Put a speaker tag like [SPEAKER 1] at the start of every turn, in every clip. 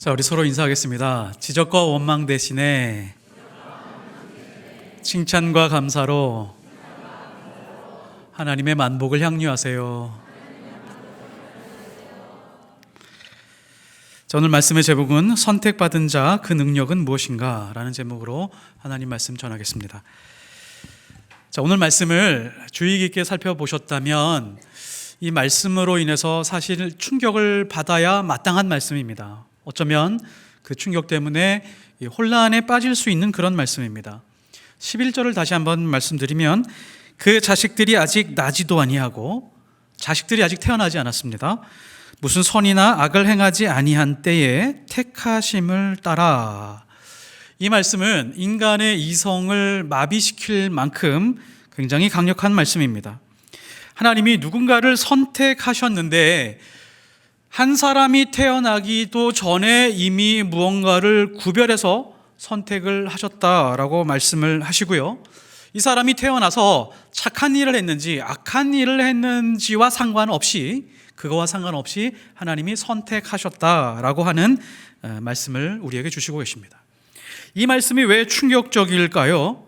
[SPEAKER 1] 자, 우리 서로 인사하겠습니다. 지적과 원망 대신에 칭찬과 감사로 하나님의 만복을 향유하세요. 자, 오늘 말씀의 제목은 선택받은 자 그 능력은 무엇인가? 라는 제목으로 하나님 말씀 전하겠습니다. 자, 오늘 말씀을 주의 깊게 살펴보셨다면 이 말씀으로 인해서 사실 충격을 받아야 마땅한 말씀입니다. 어쩌면 그 충격 때문에 혼란에 빠질 수 있는 그런 말씀입니다. 11절을 다시 한번 말씀드리면 그 자식들이 아직 나지도 아니하고 자식들이 아직 태어나지 않았습니다. 무슨 선이나 악을 행하지 아니한 때에 택하심을 따라. 이 말씀은 인간의 이성을 마비시킬 만큼 굉장히 강력한 말씀입니다. 하나님이 누군가를 선택하셨는데 한 사람이 태어나기도 전에 이미 무언가를 구별해서 선택을 하셨다라고 말씀을 하시고요. 이 사람이 태어나서 착한 일을 했는지 악한 일을 했는지와 상관없이, 그거와 상관없이 하나님이 선택하셨다라고 하는 말씀을 우리에게 주시고 계십니다. 이 말씀이 왜 충격적일까요?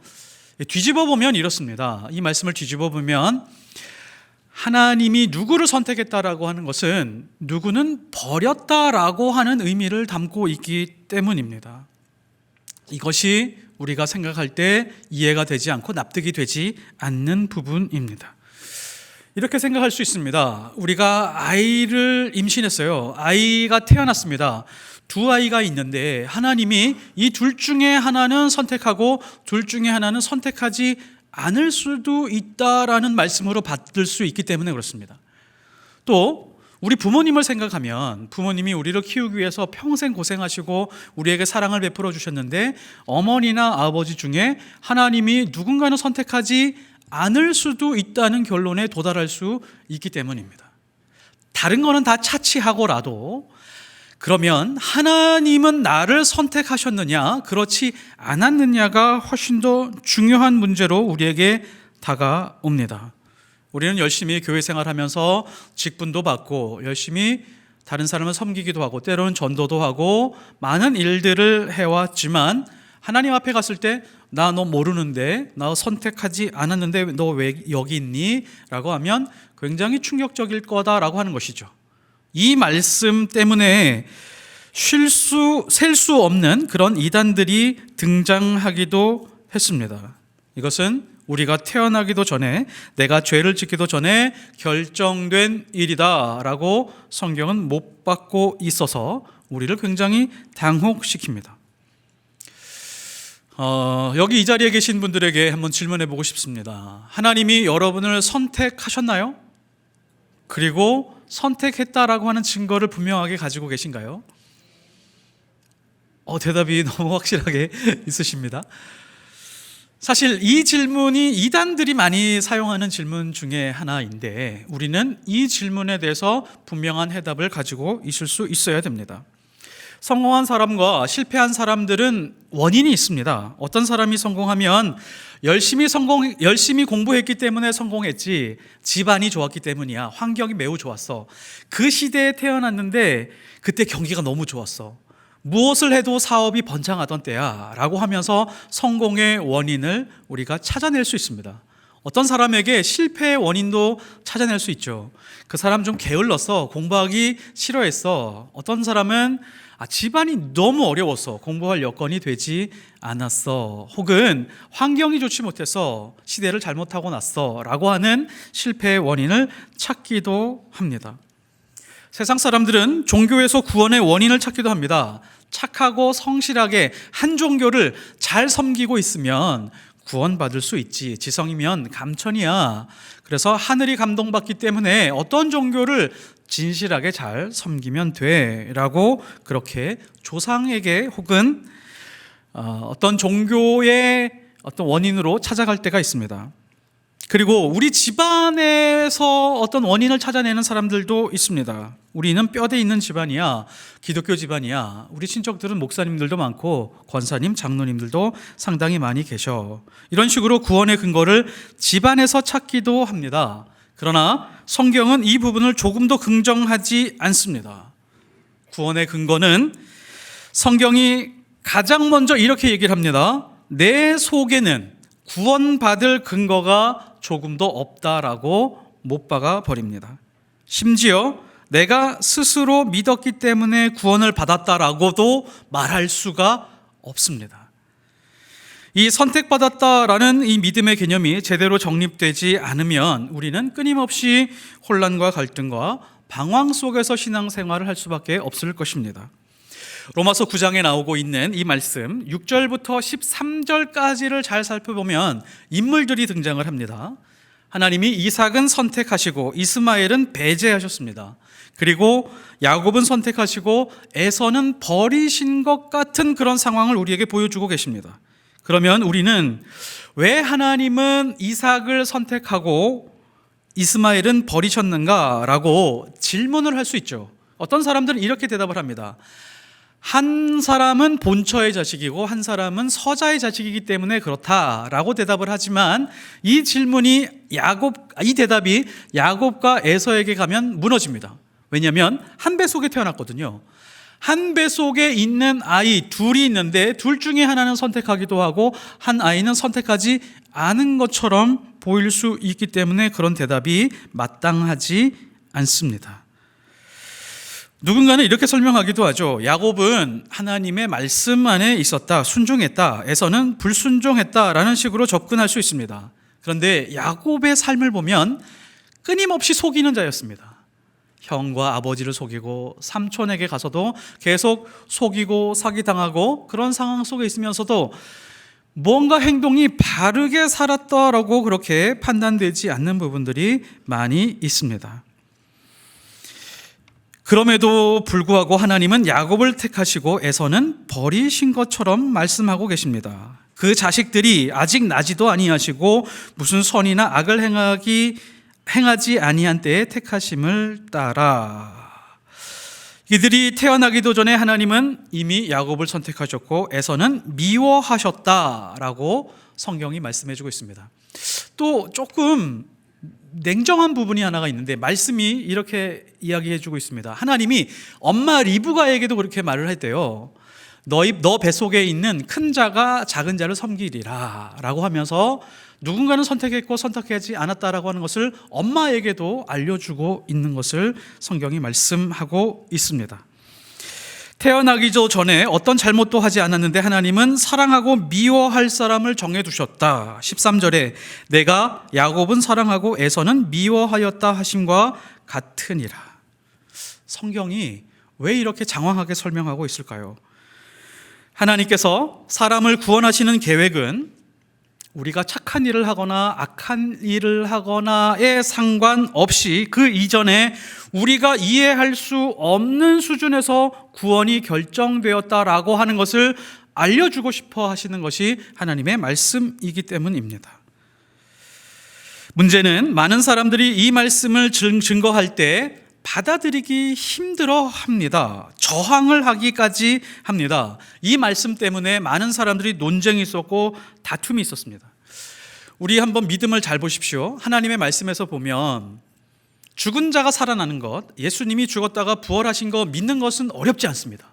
[SPEAKER 1] 뒤집어 보면 이렇습니다. 이 말씀을 뒤집어 보면 하나님이 누구를 선택했다라고 하는 것은 누구는 버렸다라고 하는 의미를 담고 있기 때문입니다. 이것이 우리가 생각할 때 이해가 되지 않고 납득이 되지 않는 부분입니다. 이렇게 생각할 수 있습니다. 우리가 아이를 임신했어요. 아이가 태어났습니다. 두 아이가 있는데 하나님이 이 둘 중에 하나는 선택하고 둘 중에 하나는 선택하지 않을 수도 있다라는 말씀으로 받을 수 있기 때문에 그렇습니다. 또 우리 부모님을 생각하면 부모님이 우리를 키우기 위해서 평생 고생하시고 우리에게 사랑을 베풀어 주셨는데 어머니나 아버지 중에 하나님이 누군가는 선택하지 않을 수도 있다는 결론에 도달할 수 있기 때문입니다. 다른 거는 다 차치하고라도 그러면 하나님은 나를 선택하셨느냐, 그렇지 않았느냐가 훨씬 더 중요한 문제로 우리에게 다가옵니다. 우리는 열심히 교회 생활하면서 직분도 받고 열심히 다른 사람을 섬기기도 하고 때로는 전도도 하고 많은 일들을 해왔지만 하나님 앞에 갔을 때 나 너 모르는데, 나 선택하지 않았는데 너 왜 여기 있니? 라고 하면 굉장히 충격적일 거다라고 하는 것이죠. 이 말씀 때문에 셀 수 없는 그런 이단들이 등장하기도 했습니다. 이것은 우리가 태어나기도 전에, 내가 죄를 짓기도 전에 결정된 일이다 라고 성경은 못 받고 있어서 우리를 굉장히 당혹시킵니다. 여기 이 자리에 계신 분들에게 한번 질문해 보고 싶습니다. 하나님이 여러분을 선택하셨나요? 그리고 선택했다라고 하는 증거를 분명하게 가지고 계신가요? 대답이 너무 확실하게 있으십니다. 사실 이 질문이 이단들이 많이 사용하는 질문 중에 하나인데 우리는 이 질문에 대해서 분명한 해답을 가지고 있을 수 있어야 됩니다. 성공한 사람과 실패한 사람들은 원인이 있습니다. 어떤 사람이 성공하면 열심히 공부했기 때문에 성공했지, 집안이 좋았기 때문이야, 환경이 매우 좋았어, 그 시대에 태어났는데 그때 경기가 너무 좋았어, 무엇을 해도 사업이 번창하던 때야 라고 하면서 성공의 원인을 우리가 찾아낼 수 있습니다. 어떤 사람에게 실패의 원인도 찾아낼 수 있죠. 그 사람 좀 게을렀어, 공부하기 싫어했어. 어떤 사람은 집안이 너무 어려웠어, 공부할 여건이 되지 않았어. 혹은 환경이 좋지 못해서 시대를 잘못하고 났어 라고 하는 실패의 원인을 찾기도 합니다. 세상 사람들은 종교에서 구원의 원인을 찾기도 합니다. 착하고 성실하게 한 종교를 잘 섬기고 있으면 구원받을 수 있지, 지성이면 감천이야. 그래서 하늘이 감동받기 때문에 어떤 종교를 진실하게 잘 섬기면 돼 라고 그렇게 조상에게 혹은 어떤 종교의 어떤 원인으로 찾아갈 때가 있습니다. 그리고 우리 집안에서 어떤 원인을 찾아내는 사람들도 있습니다. 우리는 뼈대 있는 집안이야, 기독교 집안이야. 우리 친척들은 목사님들도 많고 권사님, 장로님들도 상당히 많이 계셔. 이런 식으로 구원의 근거를 집안에서 찾기도 합니다. 그러나 성경은 이 부분을 조금 더 긍정하지 않습니다. 구원의 근거는 성경이 가장 먼저 이렇게 얘기를 합니다. 내 속에는 구원받을 근거가 조금도 없다라고 못 박아 버립니다. 심지어 내가 스스로 믿었기 때문에 구원을 받았다라고도 말할 수가 없습니다. 이 선택받았다라는 이 믿음의 개념이 제대로 정립되지 않으면 우리는 끊임없이 혼란과 갈등과 방황 속에서 신앙생활을 할 수밖에 없을 것입니다. 로마서 9장에 나오고 있는 이 말씀 6절부터 13절까지를 잘 살펴보면 인물들이 등장을 합니다. 하나님이 이삭은 선택하시고 이스마엘은 배제하셨습니다. 그리고 야곱은 선택하시고 에서는 버리신 것 같은 그런 상황을 우리에게 보여주고 계십니다. 그러면 우리는 왜 하나님은 이삭을 선택하고 이스마엘은 버리셨는가라고 질문을 할 수 있죠. 어떤 사람들은 이렇게 대답을 합니다. 한 사람은 본처의 자식이고 한 사람은 서자의 자식이기 때문에 그렇다라고 대답을 하지만 이 대답이 야곱과 에서에게 가면 무너집니다. 왜냐하면 한 배 속에 태어났거든요. 한 배 속에 있는 아이 둘이 있는데 둘 중에 하나는 선택하기도 하고 한 아이는 선택하지 않은 것처럼 보일 수 있기 때문에 그런 대답이 마땅하지 않습니다. 누군가는 이렇게 설명하기도 하죠. 야곱은 하나님의 말씀 안에 있었다, 순종했다, 에서는 불순종했다라는 식으로 접근할 수 있습니다. 그런데 야곱의 삶을 보면 끊임없이 속이는 자였습니다. 형과 아버지를 속이고 삼촌에게 가서도 계속 속이고 사기당하고 그런 상황 속에 있으면서도 뭔가 행동이 바르게 살았다라고 그렇게 판단되지 않는 부분들이 많이 있습니다. 그럼에도 불구하고 하나님은 야곱을 택하시고 에서는 버리신 것처럼 말씀하고 계십니다. 그 자식들이 아직 나지도 아니하시고 무슨 선이나 악을 행하지 아니한 때에 택하심을 따라. 이들이 태어나기도 전에 하나님은 이미 야곱을 선택하셨고 에서는 미워하셨다라고 성경이 말씀해주고 있습니다. 또 조금 냉정한 부분이 하나가 있는데 말씀이 이렇게 이야기해주고 있습니다. 하나님이 엄마 리브가에게도 그렇게 말을 했대요. 너 뱃속에 있는 큰 자가 작은 자를 섬기리라 라고 하면서 누군가는 선택했고 선택하지 않았다라고 하는 것을 엄마에게도 알려주고 있는 것을 성경이 말씀하고 있습니다. 태어나기 전에 어떤 잘못도 하지 않았는데 하나님은 사랑하고 미워할 사람을 정해두셨다. 13절에 내가 야곱은 사랑하고 에서는 미워하였다 하심과 같으니라. 성경이 왜 이렇게 장황하게 설명하고 있을까요? 하나님께서 사람을 구원하시는 계획은 우리가 착한 일을 하거나 악한 일을 하거나에 상관없이 그 이전에 우리가 이해할 수 없는 수준에서 구원이 결정되었다라고 하는 것을 알려주고 싶어 하시는 것이 하나님의 말씀이기 때문입니다. 문제는 많은 사람들이 이 말씀을 증거할 때 받아들이기 힘들어 합니다. 저항을 하기까지 합니다. 이 말씀 때문에 많은 사람들이 논쟁이 있었고 다툼이 있었습니다. 우리 한번 믿음을 잘 보십시오. 하나님의 말씀에서 보면 죽은 자가 살아나는 것, 예수님이 죽었다가 부활하신 거 믿는 것은 어렵지 않습니다.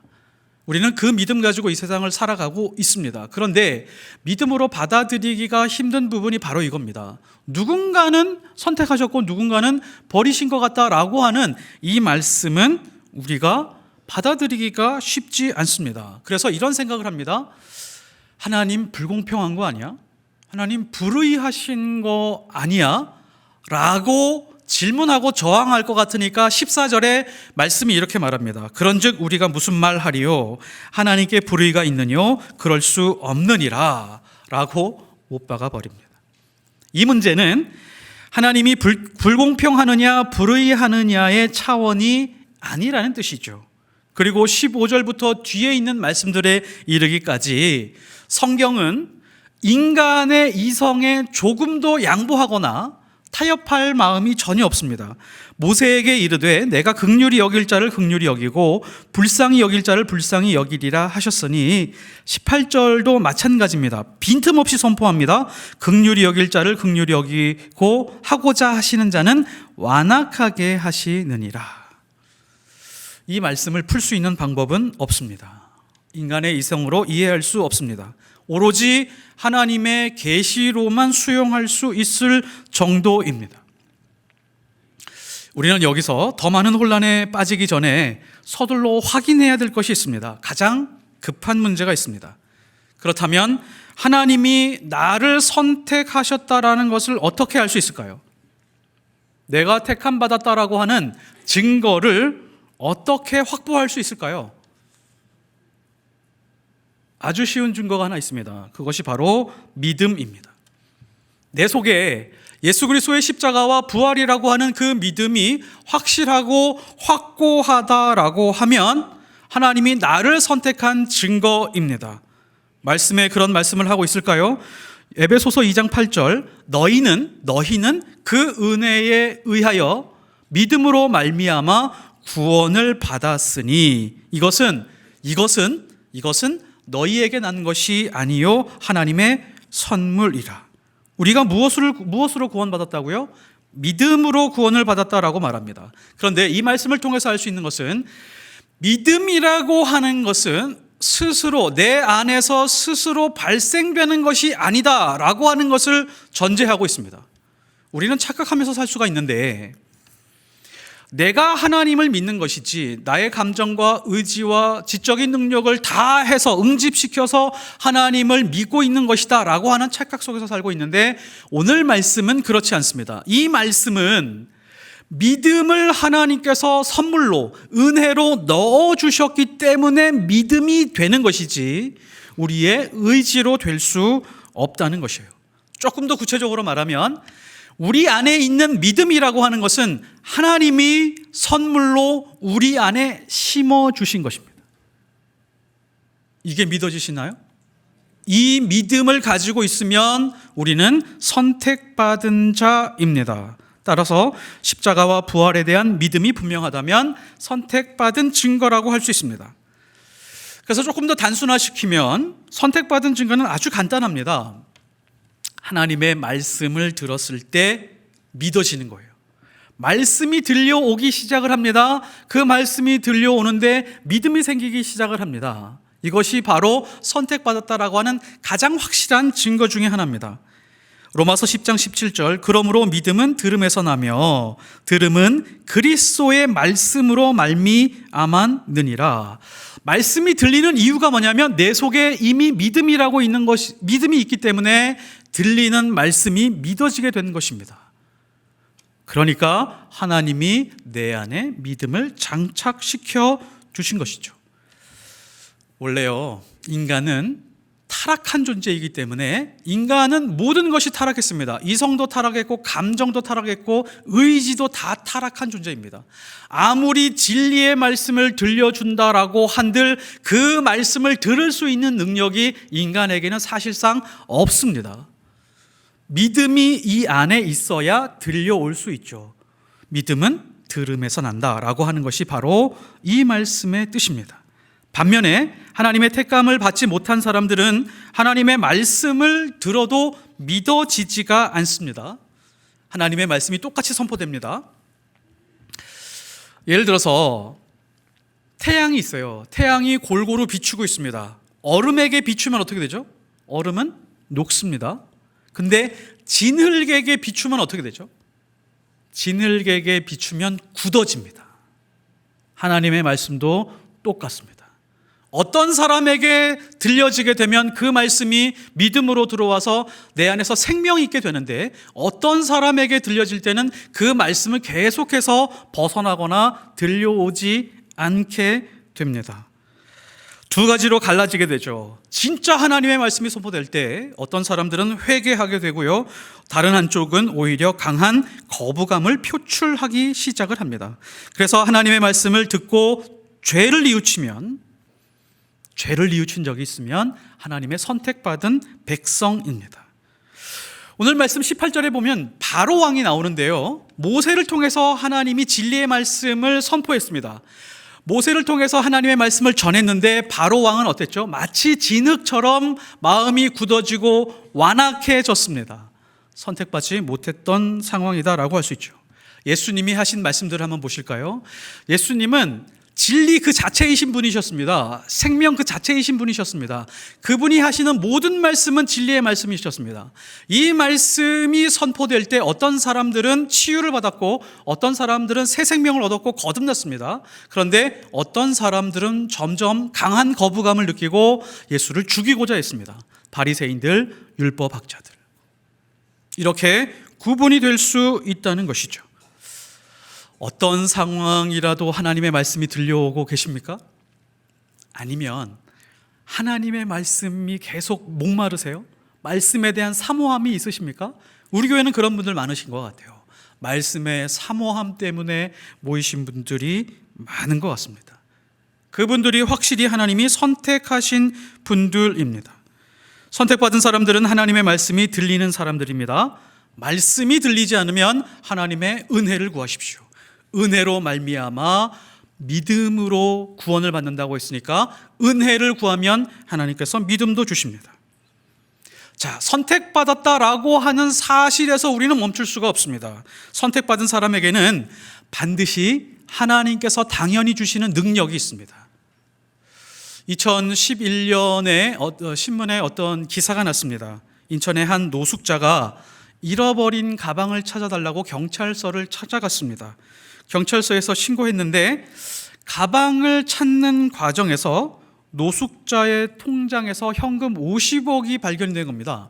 [SPEAKER 1] 우리는 그 믿음 가지고 이 세상을 살아가고 있습니다. 그런데 믿음으로 받아들이기가 힘든 부분이 바로 이겁니다. 누군가는 선택하셨고 누군가는 버리신 것 같다라고 하는 이 말씀은 우리가 받아들이기가 쉽지 않습니다. 그래서 이런 생각을 합니다. 하나님 불공평한 거 아니야? 하나님 불의하신 거 아니야? 라고 질문하고 저항할 것 같으니까 14절에 말씀이 이렇게 말합니다. 그런즉 우리가 무슨 말하리요? 하나님께 불의가 있느뇨? 그럴 수 없느니라 라고 못 박아 버립니다. 이 문제는 하나님이 불공평하느냐 불의하느냐의 차원이 아니라는 뜻이죠. 그리고 15절부터 뒤에 있는 말씀들에 이르기까지 성경은 인간의 이성에 조금도 양보하거나 타협할 마음이 전혀 없습니다. 모세에게 이르되 내가 긍휼히 여길 자를 긍휼히 여기고 불쌍히 여길 자를 불쌍히 여기리라 하셨으니 18절도 마찬가지입니다. 빈틈없이 선포합니다. 긍휼히 여길 자를 긍휼히 여기고 하고자 하시는 자는 완악하게 하시느니라. 이 말씀을 풀 수 있는 방법은 없습니다. 인간의 이성으로 이해할 수 없습니다. 오로지 하나님의 계시로만 수용할 수 있을 정도입니다. 우리는 여기서 더 많은 혼란에 빠지기 전에 서둘러 확인해야 될 것이 있습니다. 가장 급한 문제가 있습니다. 그렇다면 하나님이 나를 선택하셨다라는 것을 어떻게 알 수 있을까요? 내가 택함 받았다라고 하는 증거를 어떻게 확보할 수 있을까요? 아주 쉬운 증거가 하나 있습니다. 그것이 바로 믿음입니다. 내 속에 예수 그리스도의 십자가와 부활이라고 하는 그 믿음이 확실하고 확고하다라고 하면 하나님이 나를 선택한 증거입니다. 말씀에 그런 말씀을 하고 있을까요? 에베소서 2장 8절 너희는 그 은혜에 의하여 믿음으로 말미암아 구원을 받았으니 이것은 너희에게 난 것이 아니요 하나님의 선물이라. 우리가 무엇으로 구원받았다고요? 믿음으로 구원을 받았다라고 말합니다. 그런데 이 말씀을 통해서 알 수 있는 것은 믿음이라고 하는 것은 스스로 내 안에서 스스로 발생되는 것이 아니다라고 하는 것을 전제하고 있습니다. 우리는 착각하면서 살 수가 있는데 내가 하나님을 믿는 것이지 나의 감정과 의지와 지적인 능력을 다 해서 응집시켜서 하나님을 믿고 있는 것이다 라고 하는 착각 속에서 살고 있는데 오늘 말씀은 그렇지 않습니다. 이 말씀은 믿음을 하나님께서 선물로 은혜로 넣어주셨기 때문에 믿음이 되는 것이지 우리의 의지로 될 수 없다는 것이에요. 조금 더 구체적으로 말하면 우리 안에 있는 믿음이라고 하는 것은 하나님이 선물로 우리 안에 심어주신 것입니다. 이게 믿어지시나요? 이 믿음을 가지고 있으면 우리는 선택받은 자입니다. 따라서 십자가와 부활에 대한 믿음이 분명하다면 선택받은 증거라고 할 수 있습니다. 그래서 조금 더 단순화시키면 선택받은 증거는 아주 간단합니다. 하나님의 말씀을 들었을 때 믿어지는 거예요. 말씀이 들려오기 시작을 합니다. 그 말씀이 들려오는데 믿음이 생기기 시작을 합니다. 이것이 바로 선택받았다라고 하는 가장 확실한 증거 중에 하나입니다. 로마서 10장 17절 그러므로 믿음은 들음에서 나며 들음은 그리스도의 말씀으로 말미암았느니라. 말씀이 들리는 이유가 뭐냐면 내 속에 이미 믿음이 있기 때문에 들리는 말씀이 믿어지게 된 것입니다. 그러니까 하나님이 내 안에 믿음을 장착시켜 주신 것이죠. 원래요, 인간은 타락한 존재이기 때문에 인간은 모든 것이 타락했습니다. 이성도 타락했고 감정도 타락했고 의지도 다 타락한 존재입니다. 아무리 진리의 말씀을 들려준다라고 한들 그 말씀을 들을 수 있는 능력이 인간에게는 사실상 없습니다. 믿음이 이 안에 있어야 들려올 수 있죠. 믿음은 들음에서 난다라고 하는 것이 바로 이 말씀의 뜻입니다. 반면에 하나님의 택감을 받지 못한 사람들은 하나님의 말씀을 들어도 믿어지지가 않습니다. 하나님의 말씀이 똑같이 선포됩니다. 예를 들어서 태양이 있어요. 태양이 골고루 비추고 있습니다. 얼음에게 비추면 어떻게 되죠? 얼음은 녹습니다. 근데 진흙에게 비추면 어떻게 되죠? 진흙에게 비추면 굳어집니다. 하나님의 말씀도 똑같습니다. 어떤 사람에게 들려지게 되면 그 말씀이 믿음으로 들어와서 내 안에서 생명이 있게 되는데 어떤 사람에게 들려질 때는 그 말씀을 계속해서 벗어나거나 들려오지 않게 됩니다. 두 가지로 갈라지게 되죠. 진짜 하나님의 말씀이 선포될 때 어떤 사람들은 회개하게 되고요. 다른 한쪽은 오히려 강한 거부감을 표출하기 시작을 합니다. 그래서 하나님의 말씀을 듣고 죄를 뉘우친 적이 있으면 하나님의 선택받은 백성입니다. 오늘 말씀 18절에 보면 바로 왕이 나오는데요. 모세를 통해서 하나님이 진리의 말씀을 선포했습니다. 모세를 통해서 하나님의 말씀을 전했는데 바로 왕은 어땠죠? 마치 진흙처럼 마음이 굳어지고 완악해졌습니다. 선택받지 못했던 상황이다라고 할 수 있죠. 예수님이 하신 말씀들을 한번 보실까요? 예수님은 진리 그 자체이신 분이셨습니다. 생명 그 자체이신 분이셨습니다. 그분이 하시는 모든 말씀은 진리의 말씀이셨습니다. 이 말씀이 선포될 때 어떤 사람들은 치유를 받았고 어떤 사람들은 새 생명을 얻었고 거듭났습니다. 그런데 어떤 사람들은 점점 강한 거부감을 느끼고 예수를 죽이고자 했습니다. 바리새인들, 율법학자들. 이렇게 구분이 될 수 있다는 것이죠. 어떤 상황이라도 하나님의 말씀이 들려오고 계십니까? 아니면 하나님의 말씀이 계속 목마르세요? 말씀에 대한 사모함이 있으십니까? 우리 교회는 그런 분들 많으신 것 같아요. 말씀의 사모함 때문에 모이신 분들이 많은 것 같습니다. 그분들이 확실히 하나님이 선택하신 분들입니다. 선택받은 사람들은 하나님의 말씀이 들리는 사람들입니다. 말씀이 들리지 않으면 하나님의 은혜를 구하십시오. 은혜로 말미암아 믿음으로 구원을 받는다고 했으니까 은혜를 구하면 하나님께서 믿음도 주십니다. 자, 선택받았다라고 하는 사실에서 우리는 멈출 수가 없습니다. 선택받은 사람에게는 반드시 하나님께서 당연히 주시는 능력이 있습니다. 2011년에 신문에 어떤 기사가 났습니다. 인천의 한 노숙자가 잃어버린 가방을 찾아달라고 경찰서를 찾아갔습니다. 경찰서에서 신고했는데 가방을 찾는 과정에서 노숙자의 통장에서 현금 50억이 발견된 겁니다.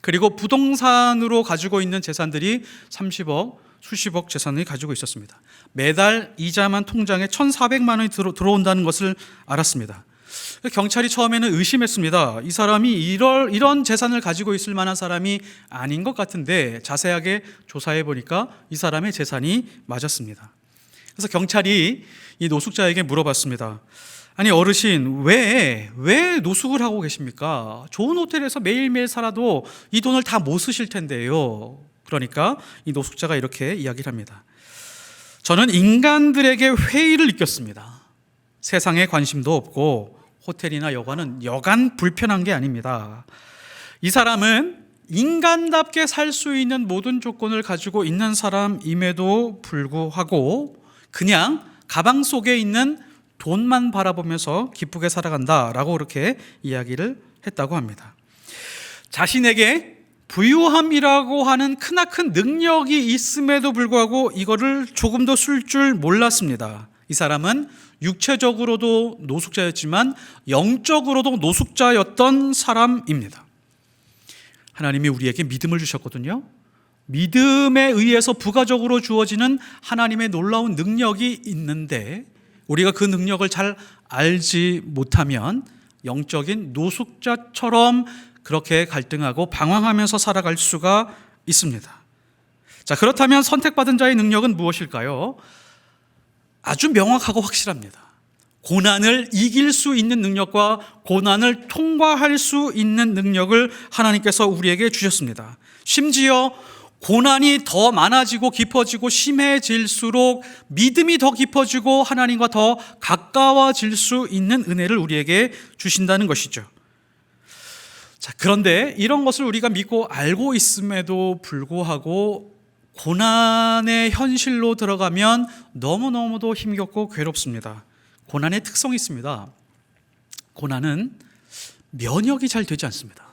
[SPEAKER 1] 그리고 부동산으로 가지고 있는 재산들이 30억, 수십억 재산을 가지고 있었습니다. 매달 이자만 통장에 1,400만 원이 들어온다는 것을 알았습니다. 경찰이 처음에는 의심했습니다. 이 사람이 이런 재산을 가지고 있을 만한 사람이 아닌 것 같은데 자세하게 조사해 보니까 이 사람의 재산이 맞았습니다. 그래서 경찰이 이 노숙자에게 물어봤습니다. 아니 어르신 왜 노숙을 하고 계십니까? 좋은 호텔에서 매일매일 살아도 이 돈을 다 못 쓰실 텐데요. 그러니까 이 노숙자가 이렇게 이야기를 합니다. 저는 인간들에게 회의를 느꼈습니다. 세상에 관심도 없고 호텔이나 여관은 여간 불편한 게 아닙니다. 이 사람은 인간답게 살 수 있는 모든 조건을 가지고 있는 사람임에도 불구하고 그냥 가방 속에 있는 돈만 바라보면서 기쁘게 살아간다라고 그렇게 이야기를 했다고 합니다. 자신에게 부유함이라고 하는 크나큰 능력이 있음에도 불구하고 이거를 조금도 쓸 줄 몰랐습니다. 이 사람은 육체적으로도 노숙자였지만 영적으로도 노숙자였던 사람입니다. 하나님이 우리에게 믿음을 주셨거든요. 믿음에 의해서 부가적으로 주어지는 하나님의 놀라운 능력이 있는데 우리가 그 능력을 잘 알지 못하면 영적인 노숙자처럼 그렇게 갈등하고 방황하면서 살아갈 수가 있습니다. 자, 그렇다면 선택받은 자의 능력은 무엇일까요? 아주 명확하고 확실합니다. 고난을 이길 수 있는 능력과 고난을 통과할 수 있는 능력을 하나님께서 우리에게 주셨습니다. 심지어 고난이 더 많아지고 깊어지고 심해질수록 믿음이 더 깊어지고 하나님과 더 가까워질 수 있는 은혜를 우리에게 주신다는 것이죠. 자, 그런데 이런 것을 우리가 믿고 알고 있음에도 불구하고 고난의 현실로 들어가면 너무너무도 힘겹고 괴롭습니다. 고난의 특성이 있습니다. 고난은 면역이 잘 되지 않습니다.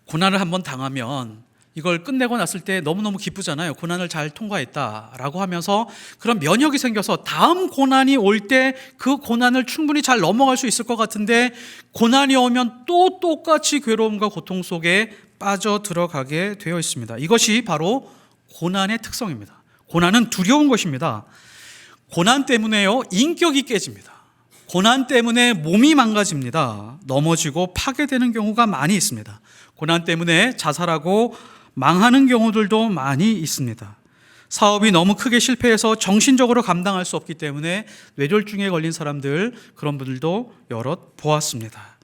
[SPEAKER 1] 고난을 한번 당하면 이걸 끝내고 났을 때 너무너무 기쁘잖아요. 고난을 잘 통과했다라고 하면서 그런 면역이 생겨서 다음 고난이 올 때 그 고난을 충분히 잘 넘어갈 수 있을 것 같은데 고난이 오면 또 똑같이 괴로움과 고통 속에 빠져 들어가게 되어 있습니다. 이것이 바로 고난의 특성입니다. 고난은 두려운 것입니다. 고난 때문에요, 인격이 깨집니다. 고난 때문에 몸이 망가집니다. 넘어지고 파괴되는 경우가 많이 있습니다. 고난 때문에 자살하고 망하는 경우들도 많이 있습니다. 사업이 너무 크게 실패해서 정신적으로 감당할 수 없기 때문에 뇌졸중에 걸린 사람들, 그런 분들도 여럿 보았습니다.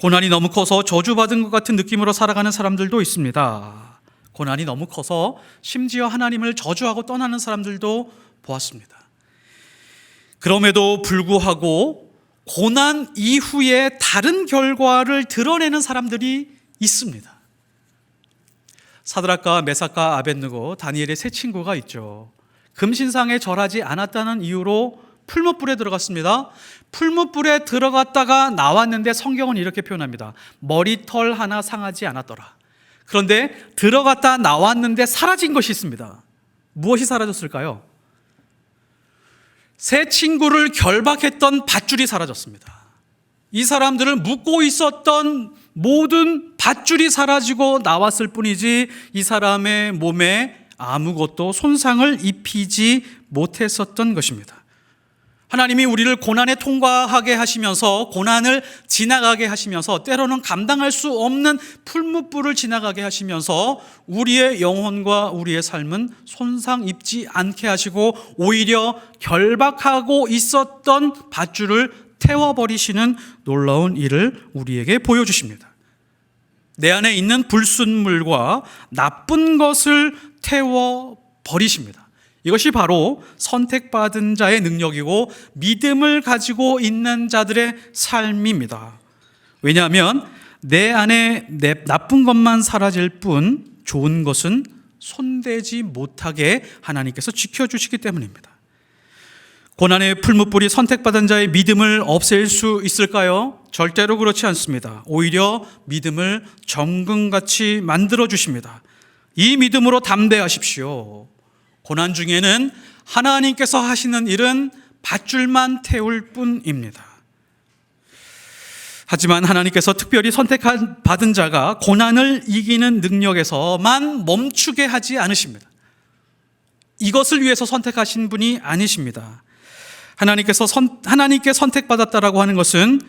[SPEAKER 1] 고난이 너무 커서 저주받은 것 같은 느낌으로 살아가는 사람들도 있습니다. 고난이 너무 커서 심지어 하나님을 저주하고 떠나는 사람들도 보았습니다. 그럼에도 불구하고 고난 이후에 다른 결과를 드러내는 사람들이 있습니다. 사드락과 메삭과 아벳느고, 다니엘의 세 친구가 있죠. 금신상에 절하지 않았다는 이유로 풀무불에 들어갔습니다. 풀무불에 들어갔다가 나왔는데 성경은 이렇게 표현합니다. 머리털 하나 상하지 않았더라. 그런데 들어갔다 나왔는데 사라진 것이 있습니다. 무엇이 사라졌을까요? 새 친구를 결박했던 밧줄이 사라졌습니다. 이 사람들을 묶고 있었던 모든 밧줄이 사라지고 나왔을 뿐이지 이 사람의 몸에 아무것도 손상을 입히지 못했었던 것입니다. 하나님이 우리를 고난에 통과하게 하시면서 고난을 지나가게 하시면서 때로는 감당할 수 없는 풀무불을 지나가게 하시면서 우리의 영혼과 우리의 삶은 손상 입지 않게 하시고 오히려 결박하고 있었던 밧줄을 태워버리시는 놀라운 일을 우리에게 보여주십니다. 내 안에 있는 불순물과 나쁜 것을 태워버리십니다. 이것이 바로 선택받은 자의 능력이고 믿음을 가지고 있는 자들의 삶입니다. 왜냐하면 내 안에 나쁜 것만 사라질 뿐 좋은 것은 손대지 못하게 하나님께서 지켜주시기 때문입니다. 고난의 풀무불이 선택받은 자의 믿음을 없앨 수 있을까요? 절대로 그렇지 않습니다. 오히려 믿음을 정금같이 만들어주십니다. 이 믿음으로 담대하십시오. 고난 중에는 하나님께서 하시는 일은 밧줄만 태울 뿐입니다. 하지만 하나님께서 특별히 선택받은 자가 고난을 이기는 능력에서만 멈추게 하지 않으십니다. 이것을 위해서 선택하신 분이 아니십니다. 하나님께 선택받았다라고 하는 것은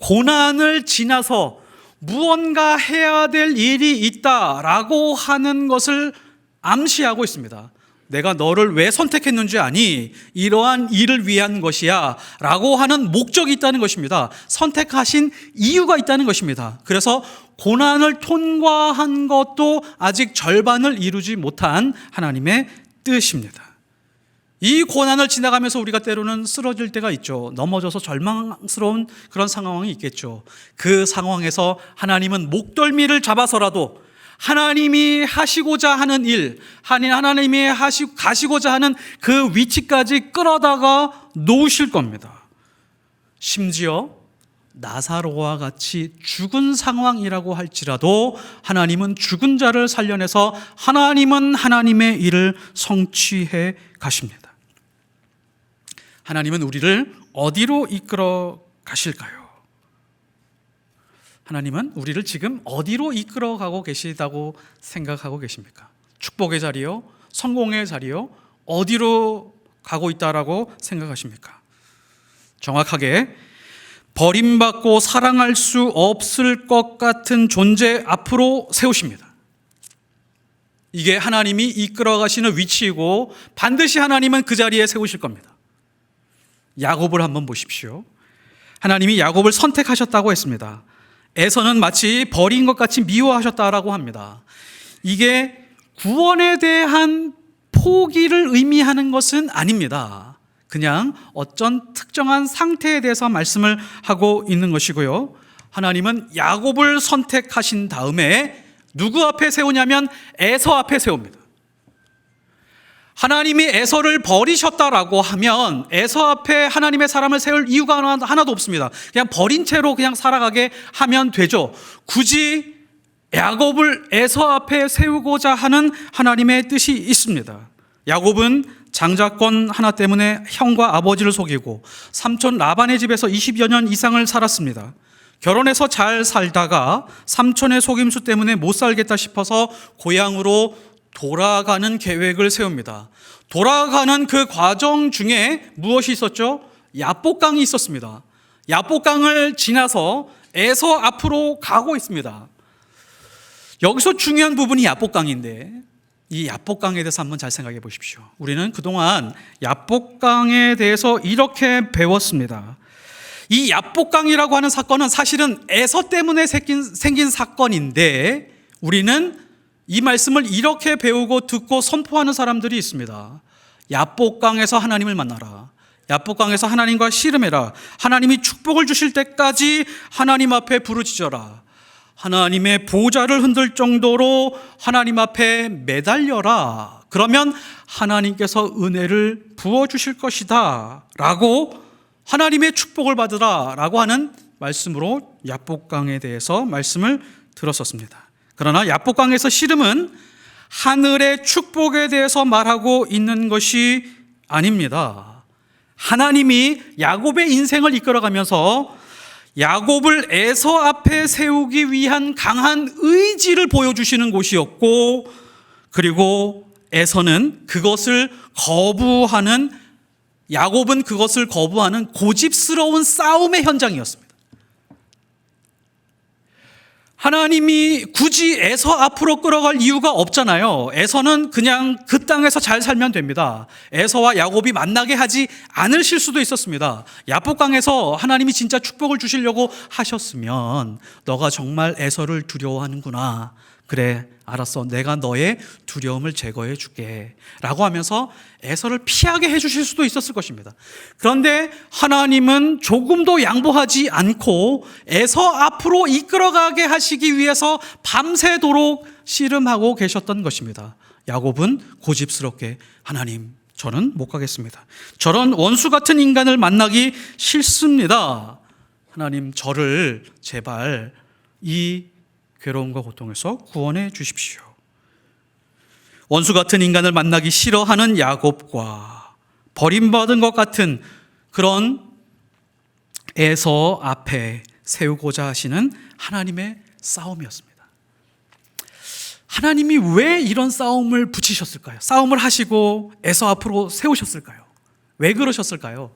[SPEAKER 1] 고난을 지나서 무언가 해야 될 일이 있다라고 하는 것을 암시하고 있습니다. 내가 너를 왜 선택했는지 아니? 이러한 일을 위한 것이야 라고 하는 목적이 있다는 것입니다. 선택하신 이유가 있다는 것입니다. 그래서 고난을 통과한 것도 아직 절반을 이루지 못한 하나님의 뜻입니다. 이 고난을 지나가면서 우리가 때로는 쓰러질 때가 있죠. 넘어져서 절망스러운 그런 상황이 있겠죠. 그 상황에서 하나님은 목덜미를 잡아서라도 하나님이 하시고자 하는 일, 하나님이 가시고자 하는 그 위치까지 끌어다가 놓으실 겁니다. 심지어 나사로와 같이 죽은 상황이라고 할지라도 하나님은 죽은 자를 살려내서 하나님은 하나님의 일을 성취해 가십니다. 하나님은 우리를 어디로 이끌어 가실까요? 하나님은 우리를 지금 어디로 이끌어가고 계시다고 생각하고 계십니까? 축복의 자리요? 성공의 자리요? 어디로 가고 있다라고 생각하십니까? 정확하게 버림받고 사랑할 수 없을 것 같은 존재 앞으로 세우십니다. 이게 하나님이 이끌어가시는 위치이고 반드시 하나님은 그 자리에 세우실 겁니다. 야곱을 한번 보십시오. 하나님이 야곱을 선택하셨다고 했습니다. 에서는 마치 버린 것 같이 미워하셨다라고 합니다. 이게 구원에 대한 포기를 의미하는 것은 아닙니다. 그냥 어떤 특정한 상태에 대해서 말씀을 하고 있는 것이고요. 하나님은 야곱을 선택하신 다음에 누구 앞에 세우냐면 에서 앞에 세웁니다. 하나님이 에서를 버리셨다라고 하면 에서 앞에 하나님의 사람을 세울 이유가 하나도 없습니다. 그냥 버린 채로 그냥 살아가게 하면 되죠. 굳이 야곱을 에서 앞에 세우고자 하는 하나님의 뜻이 있습니다. 야곱은 장자권 하나 때문에 형과 아버지를 속이고 삼촌 라반의 집에서 20여 년 이상을 살았습니다. 결혼해서 잘 살다가 삼촌의 속임수 때문에 못 살겠다 싶어서 고향으로 돌아가는 계획을 세웁니다. 돌아가는 그 과정 중에 무엇이 있었죠? 야복강이 있었습니다. 야복강을 지나서 에서 앞으로 가고 있습니다. 여기서 중요한 부분이 야복강인데 이 야복강에 대해서 한번 잘 생각해 보십시오. 우리는 그동안 야복강에 대해서 이렇게 배웠습니다. 이 야복강이라고 하는 사건은 사실은 에서 때문에 생긴 사건인데 우리는 이 말씀을 이렇게 배우고 듣고 선포하는 사람들이 있습니다. 야복강에서 하나님을 만나라. 야복강에서 하나님과 씨름해라. 하나님이 축복을 주실 때까지 하나님 앞에 부르짖어라. 하나님의 보좌를 흔들 정도로 하나님 앞에 매달려라. 그러면 하나님께서 은혜를 부어주실 것이다 라고 하나님의 축복을 받으라 라고 하는 말씀으로 야복강에 대해서 말씀을 들었었습니다. 그러나 야복강에서 씨름은 하늘의 축복에 대해서 말하고 있는 것이 아닙니다. 하나님이 야곱의 인생을 이끌어가면서 야곱을 에서 앞에 세우기 위한 강한 의지를 보여주시는 곳이었고, 그리고 에서는 그것을 거부하는, 야곱은 그것을 거부하는 고집스러운 싸움의 현장이었습니다. 하나님이 굳이 에서 앞으로 끌어갈 이유가 없잖아요. 에서는 그냥 그 땅에서 잘 살면 됩니다. 에서와 야곱이 만나게 하지 않으실 수도 있었습니다. 야복강에서 하나님이 진짜 축복을 주시려고 하셨으면 너가 정말 에서를 두려워하는구나. 그래, 알았어. 내가 너의 두려움을 제거해 줄게 라고 하면서 에서를 피하게 해주실 수도 있었을 것입니다. 그런데 하나님은 조금도 양보하지 않고 에서 앞으로 이끌어가게 하시기 위해서 밤새도록 씨름하고 계셨던 것입니다. 야곱은 고집스럽게 하나님, 저는 못 가겠습니다. 저런 원수 같은 인간을 만나기 싫습니다. 하나님, 저를 제발 이 괴로움과 고통에서 구원해 주십시오. 원수 같은 인간을 만나기 싫어하는 야곱과 버림받은 것 같은 그런 에서 앞에 세우고자 하시는 하나님의 싸움이었습니다. 하나님이 왜 이런 싸움을 붙이셨을까요? 싸움을 하시고 에서 앞으로 세우셨을까요? 왜 그러셨을까요?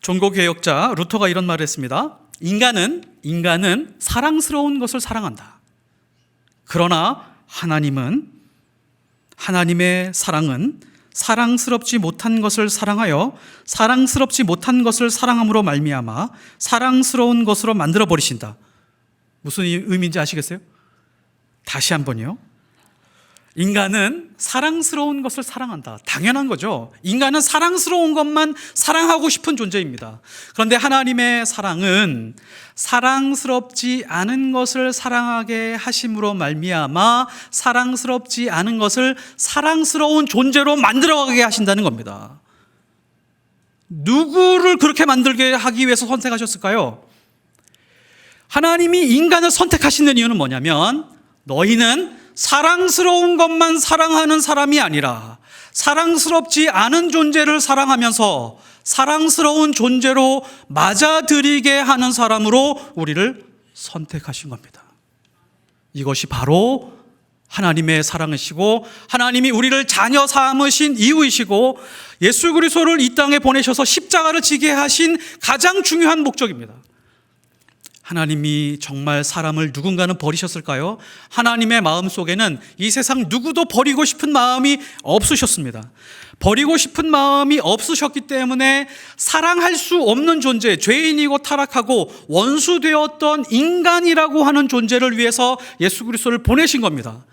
[SPEAKER 1] 종교개혁자 루터가 이런 말을 했습니다. 인간은 사랑스러운 것을 사랑한다. 그러나 하나님의 사랑은 사랑스럽지 못한 것을 사랑하여 사랑스럽지 못한 것을 사랑함으로 말미암아 사랑스러운 것으로 만들어 버리신다. 무슨 의미인지 아시겠어요? 다시 한번요. 인간은 사랑스러운 것을 사랑한다. 당연한 거죠. 인간은 사랑스러운 것만 사랑하고 싶은 존재입니다. 그런데 하나님의 사랑은 사랑스럽지 않은 것을 사랑하게 하심으로 말미암아 사랑스럽지 않은 것을 사랑스러운 존재로 만들어가게 하신다는 겁니다. 누구를 그렇게 만들게 하기 위해서 선택하셨을까요? 하나님이 인간을 선택하시는 이유는 뭐냐면, 너희는 사랑스러운 것만 사랑하는 사람이 아니라 사랑스럽지 않은 존재를 사랑하면서 사랑스러운 존재로 맞아들이게 하는 사람으로 우리를 선택하신 겁니다. 이것이 바로 하나님의 사랑이시고 하나님이 우리를 자녀 삼으신 이유이시고 예수 그리스도를 이 땅에 보내셔서 십자가를 지게 하신 가장 중요한 목적입니다. 하나님이 정말 사람을 누군가는 버리셨을까요? 하나님의 마음속에는 이 세상 누구도 버리고 싶은 마음이 없으셨습니다. 버리고 싶은 마음이 없으셨기 때문에 사랑할 수 없는 존재, 죄인이고 타락하고 원수되었던 인간이라고 하는 존재를 위해서 예수 그리스도를 보내신 겁니다.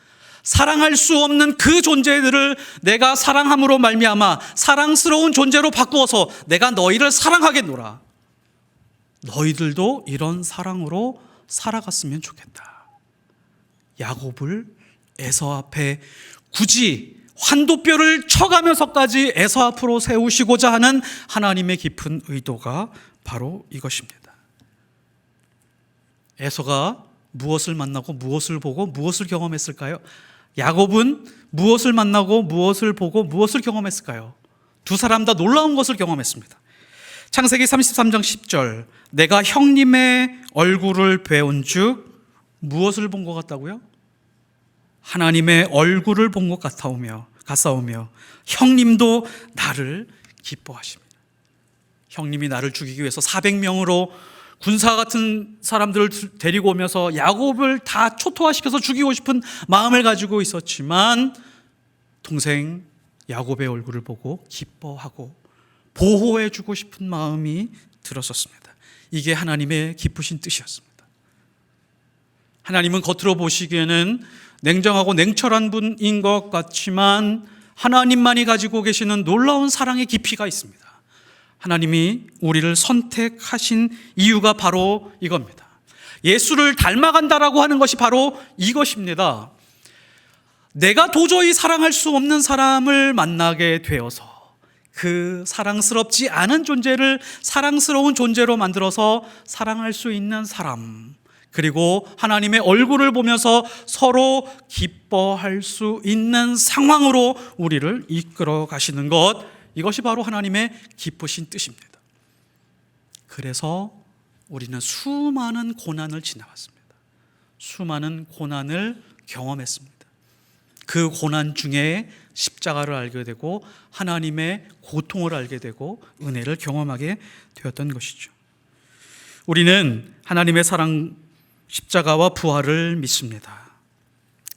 [SPEAKER 1] 사랑할 수 없는 그 존재들을 내가 사랑함으로 말미암아 사랑스러운 존재로 바꾸어서 내가 너희를 사랑하겠노라. 너희들도 이런 사랑으로 살아갔으면 좋겠다. 야곱을 에서 앞에 굳이 환도뼈를 쳐가면서까지 에서 앞으로 세우시고자 하는 하나님의 깊은 의도가 바로 이것입니다. 에서가 무엇을 만나고 무엇을 보고 무엇을 경험했을까요? 야곱은 무엇을 만나고 무엇을 보고 무엇을 경험했을까요? 두 사람 다 놀라운 것을 경험했습니다. 창세기 33장 10절, 내가 형님의 얼굴을 배운즉 무엇을 본 것 같다고요? 하나님의 얼굴을 본 것 같사오며 형님도 나를 기뻐하십니다. 형님이 나를 죽이기 위해서 400명으로 군사 같은 사람들을 데리고 오면서 야곱을 다 초토화시켜서 죽이고 싶은 마음을 가지고 있었지만 동생 야곱의 얼굴을 보고 기뻐하고 보호해주고 싶은 마음이 들었었습니다. 이게 하나님의 기쁘신 뜻이었습니다. 하나님은 겉으로 보시기에는 냉정하고 냉철한 분인 것 같지만 하나님만이 가지고 계시는 놀라운 사랑의 깊이가 있습니다. 하나님이 우리를 선택하신 이유가 바로 이겁니다. 예수를 닮아간다라고 하는 것이 바로 이것입니다. 내가 도저히 사랑할 수 없는 사람을 만나게 되어서 그 사랑스럽지 않은 존재를 사랑스러운 존재로 만들어서 사랑할 수 있는 사람, 그리고 하나님의 얼굴을 보면서 서로 기뻐할 수 있는 상황으로 우리를 이끌어 가시는 것, 이것이 바로 하나님의 기쁘신 뜻입니다. 그래서 우리는 수많은 고난을 지나갔습니다. 수많은 고난을 경험했습니다. 그 고난 중에 십자가를 알게 되고 하나님의 고통을 알게 되고 은혜를 경험하게 되었던 것이죠. 우리는 하나님의 사랑, 십자가와 부활을 믿습니다.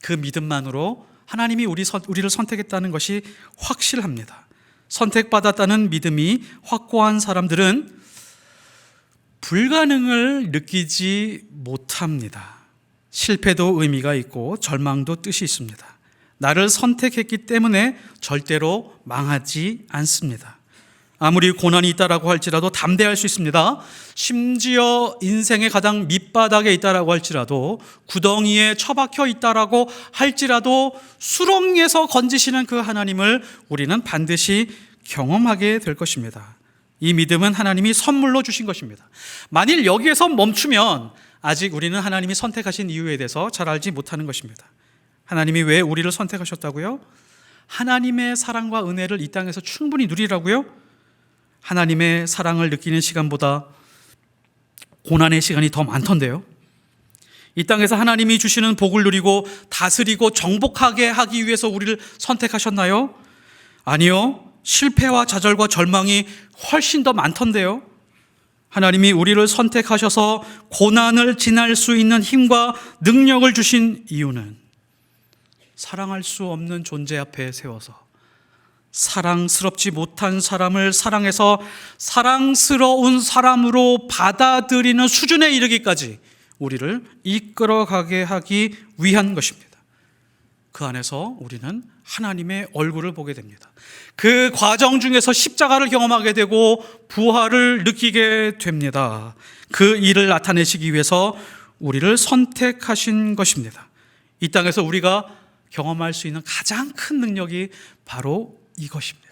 [SPEAKER 1] 그 믿음만으로 하나님이 우리를 선택했다는 것이 확실합니다. 선택받았다는 믿음이 확고한 사람들은 불가능을 느끼지 못합니다. 실패도 의미가 있고 절망도 뜻이 있습니다. 나를 선택했기 때문에 절대로 망하지 않습니다. 아무리 고난이 있다라고 할지라도 담대할 수 있습니다. 심지어 인생의 가장 밑바닥에 있다라고 할지라도, 구덩이에 처박혀 있다라고 할지라도 수렁에서 건지시는 그 하나님을 우리는 반드시 경험하게 될 것입니다. 이 믿음은 하나님이 선물로 주신 것입니다. 만일 여기에서 멈추면 아직 우리는 하나님이 선택하신 이유에 대해서 잘 알지 못하는 것입니다. 하나님이 왜 우리를 선택하셨다고요? 하나님의 사랑과 은혜를 이 땅에서 충분히 누리라고요? 하나님의 사랑을 느끼는 시간보다 고난의 시간이 더 많던데요. 이 땅에서 하나님이 주시는 복을 누리고 다스리고 정복하게 하기 위해서 우리를 선택하셨나요? 아니요. 실패와 좌절과 절망이 훨씬 더 많던데요. 하나님이 우리를 선택하셔서 고난을 지날 수 있는 힘과 능력을 주신 이유는 사랑할 수 없는 존재 앞에 세워서 사랑스럽지 못한 사람을 사랑해서 사랑스러운 사람으로 받아들이는 수준에 이르기까지 우리를 이끌어가게 하기 위한 것입니다. 그 안에서 우리는 하나님의 얼굴을 보게 됩니다. 그 과정 중에서 십자가를 경험하게 되고 부활을 느끼게 됩니다. 그 일을 나타내시기 위해서 우리를 선택하신 것입니다. 이 땅에서 우리가 경험할 수 있는 가장 큰 능력이 바로 이것입니다.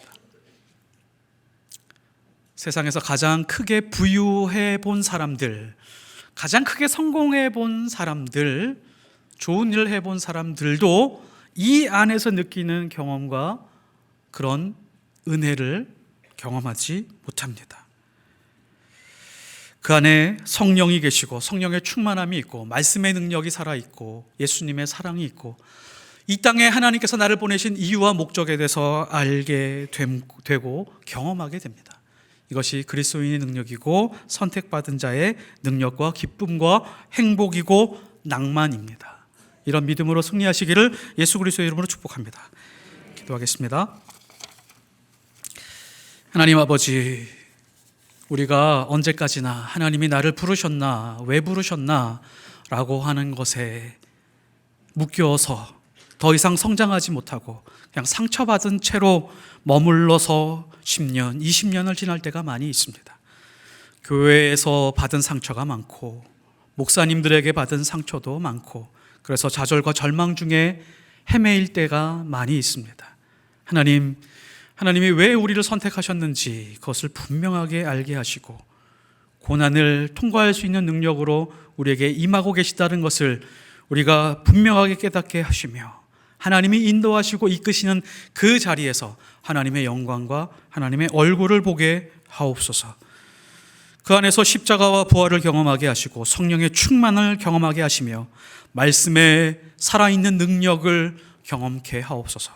[SPEAKER 1] 세상에서 가장 크게 부유해 본 사람들, 가장 크게 성공해 본 사람들, 좋은 일을 해본 사람들도 이 안에서 느끼는 경험과 그런 은혜를 경험하지 못합니다. 그 안에 성령이 계시고 되고 충만함이 있고 말씀의 능력이 살아있고 예수님의 사랑이 있고 이 땅에 하나님께서 나를 보내신 이유와 목적에 대해서 알게 되고 경험하게 됩니다. 이것이 그리스도인의 능력이고 선택받은 자의 능력과 기쁨과 행복이고 낭만입니다. 이런 믿음으로 승리하시기를 예수 그리스도의 이름으로 축복합니다. 기도하겠습니다. 하나님 아버지, 우리가 언제까지나 하나님이 나를 부르셨나, 왜 부르셨나 라고 하는 것에 묶여서 더 이상 성장하지 못하고 그냥 상처받은 채로 머물러서 10년, 20년을 지날 때가 많이 있습니다. 교회에서 받은 상처가 많고 목사님들에게 받은 상처도 많고 그래서 좌절과 절망 중에 헤매일 때가 많이 있습니다. 하나님이 왜 우리를 선택하셨는지 그것을 분명하게 알게 하시고 고난을 통과할 수 있는 능력으로 우리에게 임하고 계시다는 것을 우리가 분명하게 깨닫게 하시며 하나님이 인도하시고 이끄시는 그 자리에서 하나님의 영광과 하나님의 얼굴을 보게 하옵소서. 그 안에서 십자가와 부활을 경험하게 하시고 성령의 충만을 경험하게 하시며 말씀의 살아있는 능력을 경험케 하옵소서.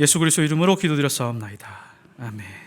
[SPEAKER 1] 예수 그리스도 이름으로 기도드렸사옵나이다. 아멘.